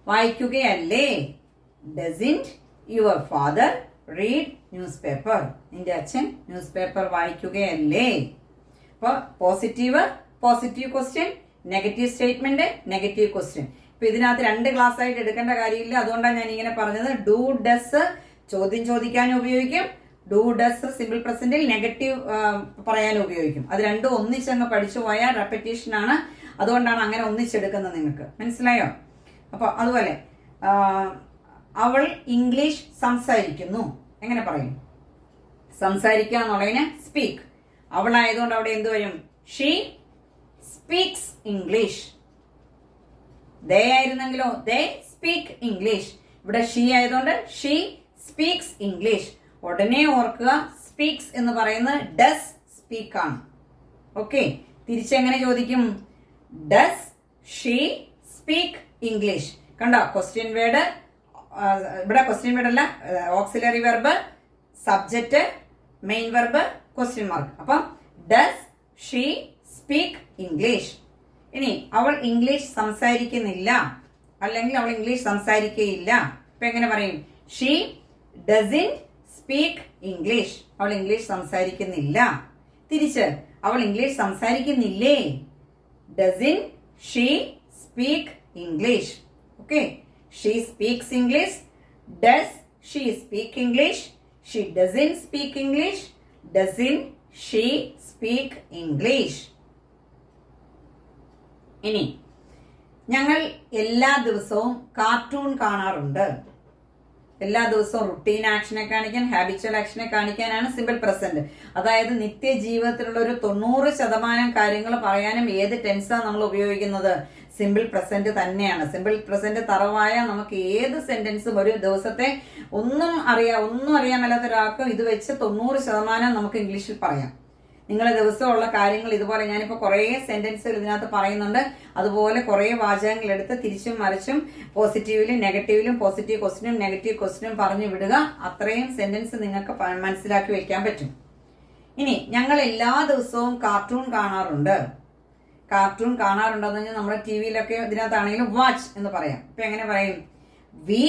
വായിക്കുകയല്ലേ? Doesn't your father read newspaper? നിന്റെ അച്ഛൻ ന്യൂസ് പേപ്പർ വായിക്കുകയല്ലേ? അപ്പൊ positive question, negative statement, negative question. ഇപ്പൊ ഇതിനകത്ത് 2 ക്ലാസ് ആയിട്ട് എടുക്കേണ്ട കാര്യമില്ല. അതുകൊണ്ടാണ് ഞാൻ ഇങ്ങനെ പറഞ്ഞത്. ഡു ഡസ് ചോദ്യം ചോദിക്കാനും ഉപയോഗിക്കും, ഡു ഡസ് സിമ്പിൾ പ്രസന്റിൽ നെഗറ്റീവ് പറയാനും ഉപയോഗിക്കും. അത് രണ്ടും ഒന്നിച്ചങ്ങ് പഠിച്ചു പോയാൽ റെപ്പറ്റീഷൻ ആണ്. അതുകൊണ്ടാണ് അങ്ങനെ ഒന്നിച്ചെടുക്കുന്നത്. നിങ്ങൾക്ക് മനസ്സിലായോ? അപ്പൊ അതുപോലെ അവൾ ഇംഗ്ലീഷ് സംസാരിക്കുന്നു. എങ്ങനെ പറയും? സംസാരിക്കുക എന്നുള്ളതിന് സ്പീക്ക്. അവളായതുകൊണ്ട് അവിടെ എന്ത് വരും? She speaks English. ദേ ആയിരുന്നെങ്കിലോ? They speak English. ഇവിടെ ഷീ ആയതുകൊണ്ട് ഷീ സ്പീക്സ് ഇംഗ്ലീഷ്. ഉടനെ ഓർക്കുക, സ്പീക്സ് എന്ന് പറയുന്നത് ഡസ് സ്പീക്ക് ആണ്. ഓക്കെ, തിരിച്ചെങ്ങനെ ചോദിക്കും? Does she speak English. കണ്ടോ? Question word. ഇവിടെ ക്വസ്റ്റ്യൻ വേർഡ് അല്ല, auxiliary verb, subject, main verb, question mark. അപ്പം ഡസ് ഷീ സ്പീക്ക് ഇംഗ്ലീഷ്. ഇനി അവൾ ഇംഗ്ലീഷ് സംസാരിക്കുന്നില്ല, അല്ലെങ്കിൽ അവൾ ഇംഗ്ലീഷ് സംസാരിക്കുകയില്ല. അപ്പൊ എങ്ങനെ പറയും? She doesn't speak English. അവൾ ഇംഗ്ലീഷ് സംസാരിക്കുന്നില്ല. തിരിച്ച് അവൾ ഇംഗ്ലീഷ് സംസാരിക്കുന്നില്ലേ? Doesn't she speak English. Okay, she speaks English. Does she speak English? She doesn't speak English. Doesn't she speak English. ഇനി ഞങ്ങൾ എല്ലാ ദിവസവും കാർട്ടൂൺ കാണാറുണ്ട്. എല്ലാ ദിവസവും റുട്ടീൻ ആക്ഷനെ കാണിക്കാൻ, ഹാബിച്വൽ ആക്ഷനെ കാണിക്കാനാണ് സിമ്പിൾ പ്രസന്റ്. അതായത് നിത്യജീവിതത്തിലുള്ള ഒരു 90% കാര്യങ്ങൾ പറയാനും ഏത് ടെൻസാണ് നമ്മൾ ഉപയോഗിക്കുന്നത്? സിമ്പിൾ പ്രസന്റ് തന്നെയാണ്. സിമ്പിൾ പ്രസന്റ് തറവായ നമുക്ക് ഏത് സെന്റൻസും ഒരു ദിവസത്തെ ഒന്നും അറിയാൻ മേലാത്ത ഒരാൾക്കും ഇത് വെച്ച് 90% നമുക്ക് ഇംഗ്ലീഷിൽ പറയാം. നിങ്ങളെ ദിവസമുള്ള കാര്യങ്ങൾ ഇതുപോലെ ഞാനിപ്പോൾ കുറേ സെന്റൻസുകൾ ഇതിനകത്ത് പറയുന്നുണ്ട്. അതുപോലെ കുറേ വാചകങ്ങൾ എടുത്ത് തിരിച്ചും മറിച്ചും പോസിറ്റീവിലും നെഗറ്റീവിലും പോസിറ്റീവ് ക്വസ്റ്റിനും നെഗറ്റീവ് ക്വസ്റ്റിനും പറഞ്ഞു വിടുക. അത്രയും സെന്റൻസ് നിങ്ങൾക്ക് മനസ്സിലാക്കി വെക്കാൻ പറ്റും. ഇനി ഞങ്ങൾ എല്ലാ ദിവസവും കാർട്ടൂൺ കാണാറുണ്ട്. കാർട്ടൂൺ കാണാറുണ്ടെന്ന് പറഞ്ഞാൽ നമ്മുടെ ടി വിയിലൊക്കെ ഇതിനകത്താണെങ്കിലും വാച്ച് എന്ന് പറയാം. ഇപ്പൊ എങ്ങനെ പറയും? We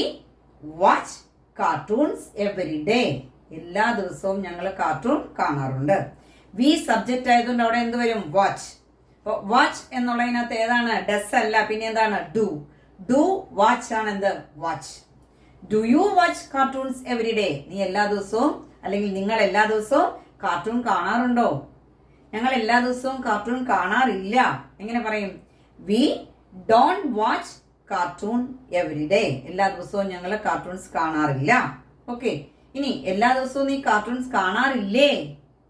watch cartoons every day. എല്ലാ ദിവസവും ഞങ്ങൾ കാർട്ടൂൺ കാണാറുണ്ട്. വി സബ്ജക്റ്റ് ആയതുകൊണ്ട് അവിടെ എന്ത് വരും? വാച്ച്. അപ്പൊ വാച്ച് എന്നുള്ളതിനകത്ത് ഏതാണ്? ഡസ് അല്ല, പിന്നെ എന്താണ്? ഡു. ഡു വാച്ച് ആണ് എന്ത്? Watch. Do you watch cartoons every day? നീ എല്ലാ ദിവസവും, അല്ലെങ്കിൽ നിങ്ങൾ എല്ലാ ദിവസവും കാർട്ടൂൺ കാണാറുണ്ടോ? ഞങ്ങൾ എല്ലാ ദിവസവും കാർട്ടൂൺ കാണാറില്ല. എങ്ങനെ പറയും? We don't watch cartoon every day. എല്ലാ ദിവസവും ഞങ്ങൾ കാർട്ടൂൺസ് കാണാറില്ല. ഓക്കെ, ഇനി എല്ലാ ദിവസവും നീ കാർട്ടൂൺസ് കാണാറില്ലേ?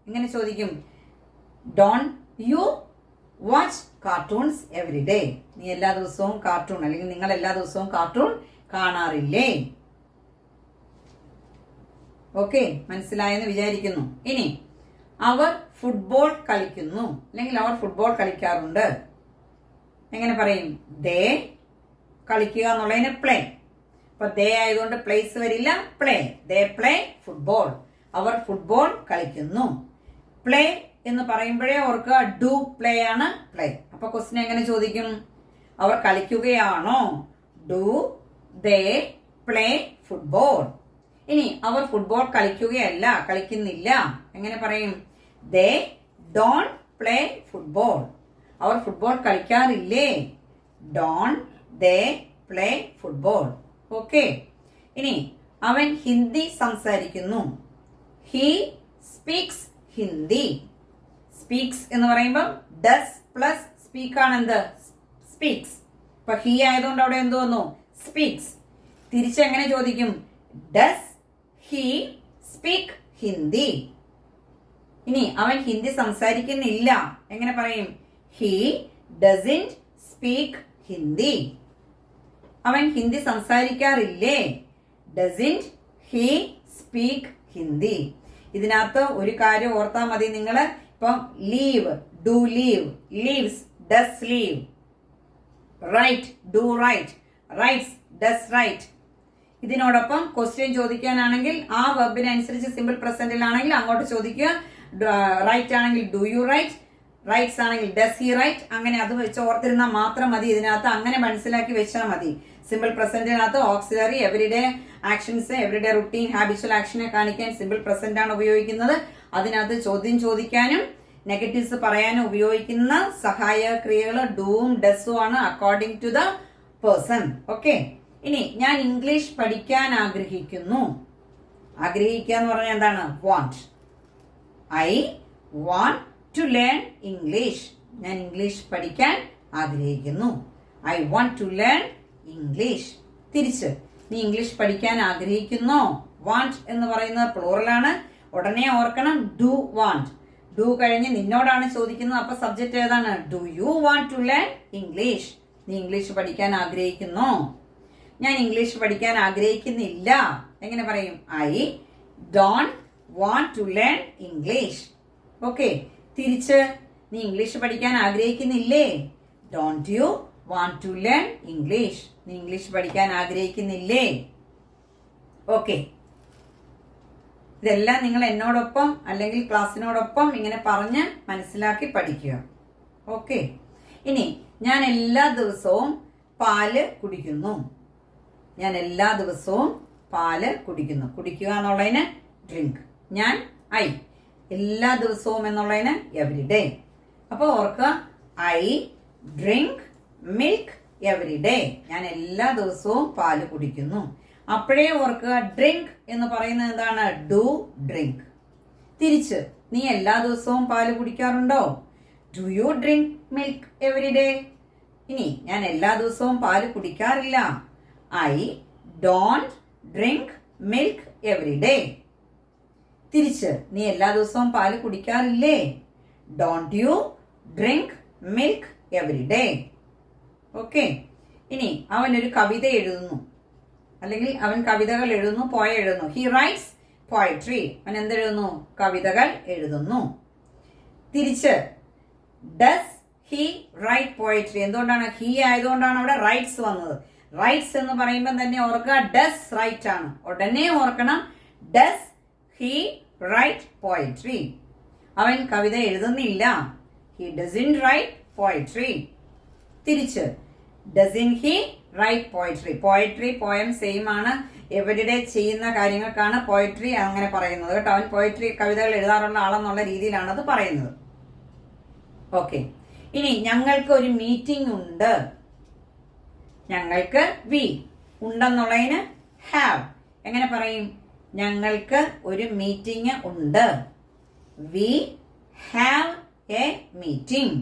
എങ്ങനെ ചോദിക്കും? Don't you watch cartoons every day? നീ എല്ലാ ദിവസവും കാർട്ടൂൺ, അല്ലെങ്കിൽ നിങ്ങൾ എല്ലാ ദിവസവും കാർട്ടൂൺ കാണാറില്ലേ? ഓക്കെ, മനസ്സിലായെന്ന് വിചാരിക്കുന്നു. ഇനി അവർ ഫുട്ബോൾ കളിക്കുന്നു, അല്ലെങ്കിൽ അവർ ഫുട്ബോൾ കളിക്കാറുണ്ട്. എങ്ങനെ പറയും? ദേ കളിക്കുക എന്നുള്ളതിന് പ്ലേ. അപ്പൊ ദേ ആയതുകൊണ്ട് പ്ലേസ് വരില്ല, പ്ലേ. They play football. അവർ ഫുട്ബോൾ കളിക്കുന്നു. പ്ലേ എന്ന് പറയുമ്പോഴേ ഓർക്കുക ഡു പ്ലേ ആണ് പ്ലേ. അപ്പൊ ക്വസ്റ്റ്യൻ എങ്ങനെ ചോദിക്കും? അവർ കളിക്കുകയാണോ? Do they play football? ഇനി അവർ ഫുട്ബോൾ കളിക്കുകയല്ല, കളിക്കുന്നില്ല. എങ്ങനെ പറയും? They don't play football. അവർ ഫുട്ബോൾ കളിക്കാറില്ലേ? Don't they play football. Okay, ഇനി അവൻ ഹിന്ദി സംസാരിക്കുന്നു. He speaks Hindi. സ്പീക്സ് എന്ന് പറയുമ്പോൾ ഡസ് പ്ലസ് സ്പീക്ക് ആണ് എന്ത്? സ്പീക്സ്. ഇപ്പൊ ഹി ആയതുകൊണ്ട് അവിടെ എന്ത് വന്നു? സ്പീക്സ്. തിരിച്ചെങ്ങനെ ചോദിക്കും? Does he speak Hindi? ഇനി അവൻ ഹിന്ദി സംസാരിക്കുന്നില്ല. എങ്ങനെ പറയും? He doesn't speak Hindi. അവൻ Hindi സംസാരിക്കാറില്ലേ? doesn't he speak Hindi. ഇതിനകത്ത് ഒരു കാര്യം ഓർത്താൽ മതി നിങ്ങൾ. ഇപ്പം live, do live, lives, does live, write, do write, writes, does write. ഇതിനോടൊപ്പം ക്വസ്റ്റ്യൻ ചോദിക്കാനാണെങ്കിൽ ആ വെബിനനുസരിച്ച് സിമ്പിൾ പ്രസന്റിലാണെങ്കിൽ അങ്ങോട്ട് ചോദിക്കുക. റൈറ്റ് ആണെങ്കിൽ ഡു യു റൈറ്റ്, റൈറ്റ്സ് ആണെങ്കിൽ ഡസ് ഹി റൈറ്റ്. അങ്ങനെ അത് വെച്ച് ഓർത്തിരുന്നാൽ മാത്രം മതി. ഇതിനകത്ത് അങ്ങനെ മനസ്സിലാക്കി വെച്ചാൽ മതി. സിമ്പിൾ പ്രസന്റിനകത്ത് auxiliary, everyday actions, everyday routine, habitual ആക്ഷനെ കാണിക്കാൻ സിമ്പിൾ പ്രസന്റ് ആണ് ഉപയോഗിക്കുന്നത്. അതിനകത്ത് ചോദ്യം ചോദിക്കാനും നെഗറ്റീവ്സ് പറയാനും ഉപയോഗിക്കുന്ന സഹായ ക്രിയകൾ ഡൂവും ഡസും ആണ് according to the person. Okay, ഇനി ഞാൻ ഇംഗ്ലീഷ് പഠിക്കാൻ ആഗ്രഹിക്കുന്നു. ആഗ്രഹിക്കുക എന്ന് പറഞ്ഞാൽ എന്താണ്? Want. I want to learn English. ഞാൻ ഇംഗ്ലീഷ് പഠിക്കാൻ ആഗ്രഹിക്കുന്നു. I want to learn English. തിരിച്ച്, നീ ഇംഗ്ലീഷ് പഠിക്കാൻ ആഗ്രഹിക്കുന്നോ? വാണ്ട് എന്ന് പറയുന്നത് പ്ലൂറലാണ്. ഉടനെ ഓർക്കണം ഡു വാണ്ട്. ഡു കഴിഞ്ഞ് നിന്നോടാണ് ചോദിക്കുന്നത്. അപ്പൊ സബ്ജക്റ്റ് ഏതാണ്? Do you want to learn English. നീ ഇംഗ്ലീഷ് പഠിക്കാൻ ആഗ്രഹിക്കുന്നോ? ഞാൻ ഇംഗ്ലീഷ് പഠിക്കാൻ ആഗ്രഹിക്കുന്നില്ല. എങ്ങനെ പറയും? I don't want to learn English. Okay, തിരിച്ച് നീ ഇംഗ്ലീഷ് പഠിക്കാൻ ആഗ്രഹിക്കുന്നില്ലേ? Don't you want to learn English. നീ ഇംഗ്ലീഷ് പഠിക്കാൻ ആഗ്രഹിക്കുന്നില്ലേ? ഓക്കെ, ഇതെല്ലാം നിങ്ങൾ എന്നോടൊപ്പം അല്ലെങ്കിൽ ക്ലാസ്സിനോടൊപ്പം ഇങ്ങനെ പറഞ്ഞ് മനസ്സിലാക്കി പഠിക്കുക. ഓക്കെ, ഇനി ഞാൻ എല്ലാ ദിവസവും പാല് കുടിക്കുന്നു. ഞാൻ എല്ലാ ദിവസവും പാല് കുടിക്കുന്നു. കുടിക്കുക എന്നുള്ളതിന് ഡ്രിങ്ക്. ഞാൻ ഐ. എല്ലാ ദിവസവും എന്നുള്ളതിന് എവരിഡേ. അപ്പൊ ഓർക്കുക, ഐ ഡ്രിങ്ക് മിൽക്ക് എവരിഡേ. ഞാൻ എല്ലാ ദിവസവും പാല് കുടിക്കുന്നു. അപ്പോഴേ ഓർക്കുക, ഡ്രിങ്ക് എന്ന് പറയുന്നത് എന്താണ്? Do drink. തിരിച്ച്, നീ എല്ലാ ദിവസവും പാല് കുടിക്കാറുണ്ടോ? Do you drink milk everyday. ഇനി ഞാൻ എല്ലാ ദിവസവും പാല് കുടിക്കാറില്ല. I don't drink milk everyday. തിരിച്ച്, നീ എല്ലാ ദിവസവും പാല് കുടിക്കാറില്ലേ? Don't you drink milk everyday. Okay, ഇനി അവൻ ഒരു കവിത എഴുതുന്നു, അല്ലെങ്കിൽ അവൻ കവിതകൾ എഴുതുന്നു, പോയ എഴുതുന്നു. He rights poetry. അവൻ എന്തെഴുതുന്നു? കവിതകൾ എഴുതുന്നു. തിരിച്ച്, ഡസ് ഹി റൈറ്റ് പോയട്രി. എന്തുകൊണ്ടാണ്? ഹി ആയതുകൊണ്ടാണ് അവിടെ റൈറ്റ്സ് വന്നത്. റൈറ്റ്സ് എന്ന് പറയുമ്പോൾ തന്നെ ഓർക്കുക, ഡസ് റൈറ്റ് ആണ്. ഉടനെ ഓർക്കണം, ഡസ് ഹി റൈറ്റ് പോയട്രി. അവൻ കവിത എഴുതുന്നില്ല. He doesn't write poetry. തിരിച്ച്, doesn't he write poetry. Poetry, poem same ആണ്. എവരിഡേ ചെയ്യുന്ന കാര്യങ്ങൾക്കാണ് പോയട്രി അങ്ങനെ പറയുന്നത് കേട്ടോ. അവൻ പോയട്രി, കവിതകൾ എഴുതാറുള്ള ആളെന്നുള്ള രീതിയിലാണ് അത് പറയുന്നത്. ഓക്കെ, ഇനി ഞങ്ങൾക്ക് ഒരു മീറ്റിംഗ് ഉണ്ട്. ഞങ്ങൾക്ക് വി. ഉണ്ടെന്നുള്ളതിന് ഹാവ്. എങ്ങനെ പറയും? ഞങ്ങൾക്ക് ഒരു മീറ്റിംഗ് ഉണ്ട്. We have a meeting.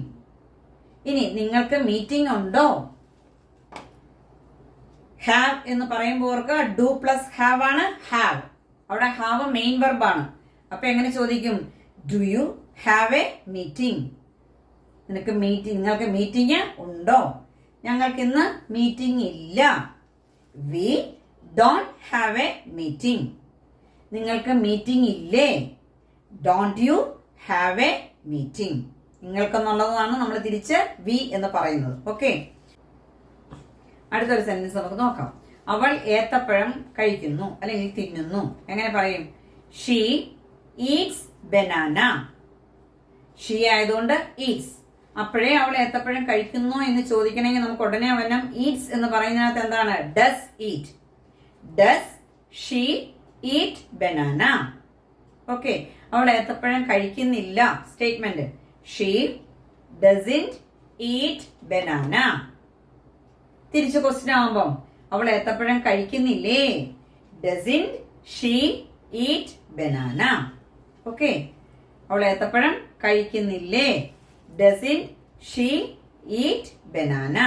ഇനി നിങ്ങൾക്ക് മീറ്റിംഗ് ഉണ്ടോ? ഹാവ് എന്ന് പറയുമ്പോൾ ഓർക്കുക, ഡു പ്ലസ് ഹാവ് ആണ് ഹാവ്. അവിടെ ഹാവ് മെയിൻ വെർബാണ്. അപ്പൊ എങ്ങനെ ചോദിക്കും? Do you have a meeting. നിങ്ങൾക്ക് മീറ്റിംഗ് ഉണ്ടോ? ഞങ്ങൾക്ക് ഇന്ന് മീറ്റിംഗ് ഇല്ല. We don't have a meeting. നിങ്ങൾക്ക് മീറ്റിംഗ് ഇല്ലേ? Don't you have a meeting. നിങ്ങൾക്കെന്നുള്ളതാണ് നമ്മൾ തിരിച്ച് വി എന്ന് പറയുന്നത്. ഓക്കെ, അടുത്തൊരു സെന്റൻസ് നമുക്ക് നോക്കാം. അവൾ ഏത്തപ്പഴം കഴിക്കുന്നു അല്ലെങ്കിൽ തിന്നുന്നു. എങ്ങനെ പറയും? She Eats banana. ഷീ ആയതുകൊണ്ട് ഈറ്റ്സ്. അപ്പോഴേ അവൾ ഏത്തപ്പഴം കഴിക്കുന്നു എന്ന് ചോദിക്കണമെങ്കിൽ നമുക്ക് ഉടനെ വരണം ഈറ്റ്സ് എന്ന് പറയുന്നതിനകത്ത് എന്താണ്? Does eat. Does she eat banana. Okay, അവൾ ഏത്തപ്പഴം കഴിക്കുന്നില്ല. Statement, she doesn't eat banana. തിരിച്ചു ക്വസ്റ്റ്യൻ ആവുമ്പം അവൾ ഏത്തപ്പഴം കഴിക്കുന്നില്ലേ? Doesn't she eat banana. Okay, അവൾ ഏത്തപ്പഴം കഴിക്കുന്നില്ലേ? Doesn't she eat banana.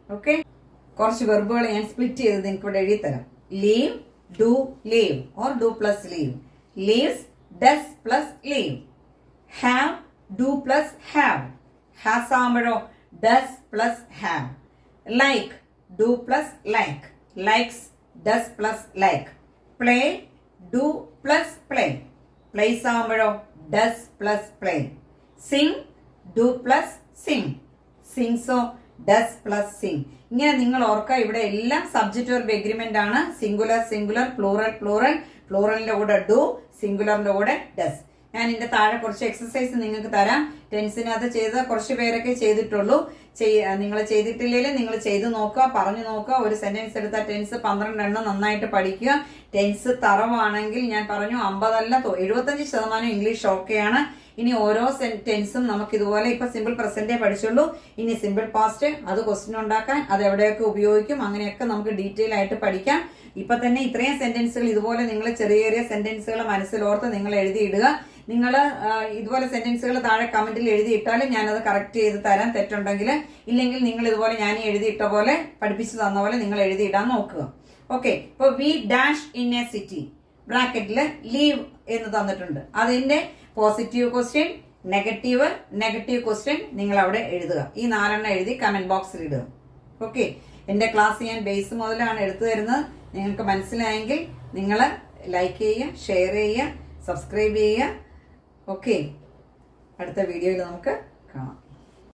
Okay, കുറച്ച് വെർബുകൾ ഞാൻ സ്പ്ലിറ്റ് ചെയ്ത് നിങ്ങൾക്ക് ഇവിടെ എഴുതി തരാം. Live, do live or do plus live. Lives, does plus live. Have, do plus have. Has ആകുമ്പോഴോ does plus have. Like, do plus like. Likes, does plus like. Play, do plus play. Plays ആവുമ്പോഴോ does plus play. Sing, do plus sing. സിംഗ്സോ ഡസ് പ്ലസ് സിംഗ്. ഇങ്ങനെ നിങ്ങൾ ഓർക്കുക, ഇവിടെ എല്ലാം സബ്ജക്റ്റ് വെർബ് എഗ്രിമെന്റ് ആണ്. സിംഗുലർ സിംഗുലർ, പ്ലൂറൽ പ്ലൂറൽ, പ്ലൂറലിന്റെ കൂടെ ഡു, സിംഗുലറിന്റെ കൂടെ ഡസ്. ഞാൻ ഇതിന്റെ താഴെ കുറച്ച് എക്സസൈസ് നിങ്ങൾക്ക് തരാം. ടെൻസിനകത്ത് ചെയ്ത കുറച്ച് പേരൊക്കെ ചെയ്തിട്ടുള്ളൂ. നിങ്ങൾ ചെയ്തിട്ടില്ലെങ്കിൽ നിങ്ങൾ ചെയ്ത് നോക്കുക, പറഞ്ഞു നോക്കുക. ഒരു സെന്റൻസ് എടുത്താൽ ടെൻസ് 12 എണ്ണം നന്നായിട്ട് പഠിക്കുക. ടെൻസ് തറവാണെങ്കിൽ ഞാൻ പറഞ്ഞു 50 അല്ല 75% ഇംഗ്ലീഷ് ഓക്കെയാണ്. ഇനി ഓരോ ടെൻസും നമുക്ക് ഇതുപോലെ ഇപ്പൊ സിമ്പിൾ പ്രസന്റേ പഠിച്ചുള്ളൂ. ഇനി സിമ്പിൾ പാസ്റ്റ്, അത് ക്വസ്റ്റ്യൻ ഉണ്ടാക്കാൻ അത് എവിടെയൊക്കെ ഉപയോഗിക്കും, അങ്ങനെയൊക്കെ നമുക്ക് ഡീറ്റെയിൽ ആയിട്ട് പഠിക്കാം. ഇപ്പൊ തന്നെ ഇത്രയും സെന്റൻസുകൾ ഇതുപോലെ നിങ്ങൾ ചെറിയ ചെറിയ സെന്റൻസുകൾ മനസ്സിലോർത്ത് നിങ്ങൾ എഴുതിയിടുക. നിങ്ങൾ ഇതുപോലെ സെന്റൻസുകൾ താഴെ കമന്റിൽ എഴുതിയിട്ടാലും ഞാനത് കറക്റ്റ് ചെയ്ത് തരാൻ, തെറ്റുണ്ടെങ്കിൽ. ഇല്ലെങ്കിൽ നിങ്ങൾ ഇതുപോലെ ഞാൻ എഴുതിയിട്ട പോലെ പഠിപ്പിച്ചു തന്ന പോലെ നിങ്ങൾ എഴുതിയിടാൻ നോക്കുക. ഓക്കെ, ഇപ്പൊ we dash in a city, ബ്രാക്കറ്റിൽ ലീവ് എന്ന് തന്നിട്ടുണ്ട്. അതിന്റെ പോസിറ്റീവ് ക്വസ്റ്റ്യൻ, നെഗറ്റീവ് ക്വസ്റ്റ്യൻ നിങ്ങൾ അവിടെ എഴുതുക. ഈ 4 എണ്ണം എഴുതി കമന്റ് ബോക്സിൽ ഇടുക. ഓക്കെ, എന്റെ ക്ലാസ് ഞാൻ ബേസ് മുതലാണ് എടുത്തു തരുന്നത്. നിങ്ങൾക്ക് മനസ്സിലായെങ്കിൽ നിങ്ങൾ ലൈക്ക് ചെയ്യുക, ഷെയർ ചെയ്യുക, സബ്സ്ക്രൈബ് ചെയ്യുക. ഓക്കെ, അടുത്ത വീഡിയോയിൽ നമുക്ക് കാണാം.